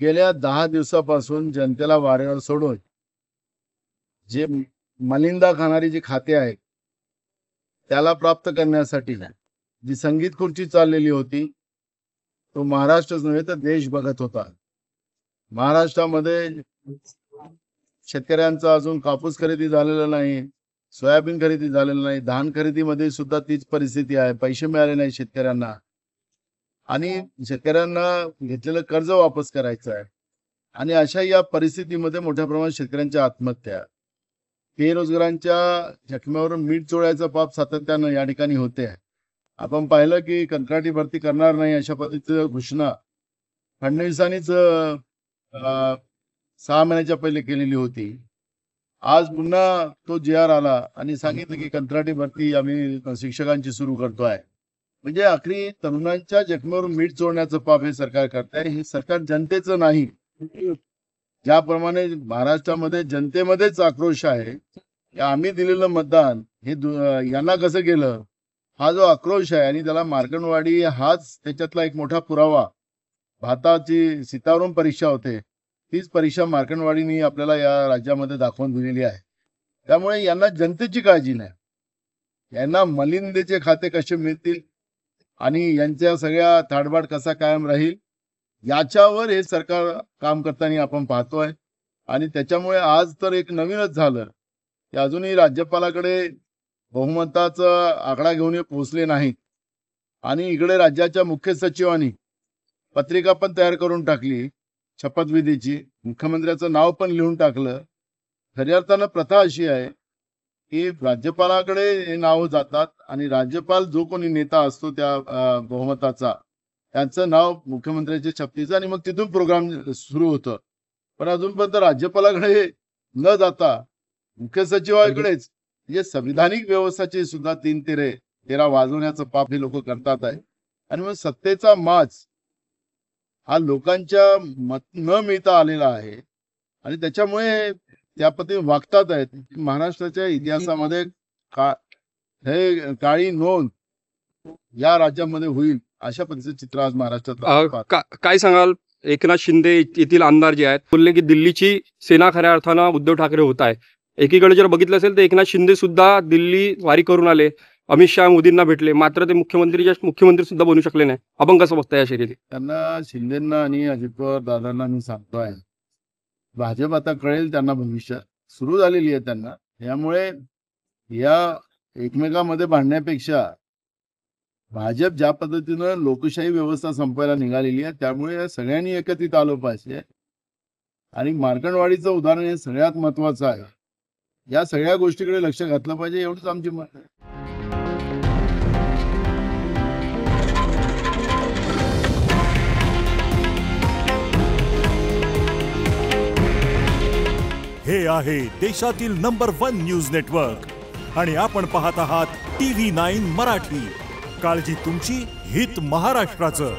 गेल्या 10 दिवसापासून जनतेला वाऱ्यावर सोडून जे मलिंदा खाणारी जी खाते आहेत त्याला प्राप्त करण्यासाठी जी संगीत खुर्ची चाललेली होती तो महाराष्ट्रच नव्हे तर देश बघत होता। महाराष्ट्रामध्ये शेतकऱ्यांचा अजून कापूस खरेदी झालेला नाही, सोयाबीन खरेदी झालेलं नाही, धान खरेदीमध्ये सुद्धा तीच परिस्थिती आहे। पैसे मिळाले नाही शेतकऱ्यांना आणि शेतकऱ्यांना घेतलेलं कर्ज वापस करायचं आहे आणि अशा या परिस्थितीमध्ये मोठ्या प्रमाणात शेतकऱ्यांच्या आत्महत्या, बेरोजगारांच्या जखमेवरून मीठ चोळायचा पाप सातत्यानं या ठिकाणी होते। आपण पाहिलं की कंत्राटी भरती करणार नाही अशा पद्धतीची घोषणा फडणवीसांनीच 6 महिन्याच्या पहिले केलेली होती। आज पुन्हा तो जी.आर. आला आणि सांगितलं की कंत्राटी भरती आम्ही शिक्षकांची सुरू करतोय। म्हणजे आखरी तरुणांच्या जखमेवरून मीठ चोळण्याचं पाप हे सरकार करतंय। हे सरकार जनतेचं नाही। ज्याप्रमाणे महाराष्ट्रामध्ये जनतेमध्येच आक्रोश आहे की आम्ही दिलेलं मतदान हे यांना कसं गेलं, हा जो आक्रोश आहे आणि त्याला मार्कंडवाडी हाच त्याच्यातला एक मोठा पुरावा। भाताची सीताराम परीक्षा होते, तीच परीक्षा मार्कंडवाडीने आपल्याला या राज्यामध्ये दाखवून दिलेली आहे। त्यामुळे यांना जनतेची काळजी नाही, यांना मलिंदेचे खाते कसे मिळतील आणि यांच्या सगळ्या थाटबाट कसा कायम राहील याच्यावर हे सरकार काम करताना आपण पाहतोय। आणि त्याच्यामुळे आज तर एक नवीनच झालं की अजूनही राज्यपालाकडे बहुमताचा आकडा घेऊन पोहोचले नाहीत आणि इकडे राज्याच्या मुख्य सचिवांनी पत्रिका पण तयार करून टाकली शपथविधीची, मुख्यमंत्र्याचं नाव पण लिहून टाकलं। खऱ्या अर्थानं प्रथा अशी आहे की राज्यपालाकडे हे नाव जातात आणि राज्यपाल जो कोणी नेता असतो त्या बहुमताचा त्यांचं नाव मुख्यमंत्र्याच्या शपथीचं आणि मग तिथून प्रोग्राम सुरू होतं। पण अजूनपर्यंत राज्यपालाकडे न जाता मुख्य सचिवाकडेच म्हणजे संविधानिक व्यवस्थेचे सुद्धा 3 तेरा वाजवण्याचं पाप हे लोक करतात आहे। आणि मग सत्तेचा माज हा लोकांच्या मत न मिळता आलेला आहे आणि त्याच्यामुळे त्या पद्धतीने वागतात आहेत। महाराष्ट्राच्या इतिहासामध्ये हे काळी नोंद या राज्यामध्ये होईल अशा पद्धतीचे चित्र आज महाराष्ट्रात। काय सांगाल, एकनाथ शिंदे येथील आमदार जे आहेत बोलले की दिल्लीची सेना खऱ्या अर्थानं उद्धव ठाकरे होत आहे। एकीकडे जर बघितलं असेल तर एकनाथ शिंदे सुद्धा दिल्ली वारी करून आले, अमित शहा मोदींना भेटले, मात्र ते मुख्यमंत्री सुद्धा बनू शकले नाही। आपण कसं बघताय या शर्यती? त्यांना शिंदेंना आणि अजित पवार दादांना मी सांगतोय भाजप आता कळेल त्यांना, भविष्य सुरू झालेली आहे त्यांना। यामुळे या एकमेकांमध्ये भांडण्यापेक्षा भाजप ज्या पद्धतीनं लोकशाही व्यवस्था संपवायला निघालेली आहे त्यामुळे सगळ्यांनी एकत्रित आलं पाहिजे आणि मार्कंडवाडीचं उदाहरण हे सगळ्यात महत्वाचं आहे। या सगळ्या गोष्टीकडे लक्ष घातलं पाहिजे, एवढंच आमची मत आहे। हे आहे देशातील नंबर 1 न्यूज नेटवर्क आणि आपण पाहत आहात TV9 मराठी। काळजी तुमची, हित महाराष्ट्राचं।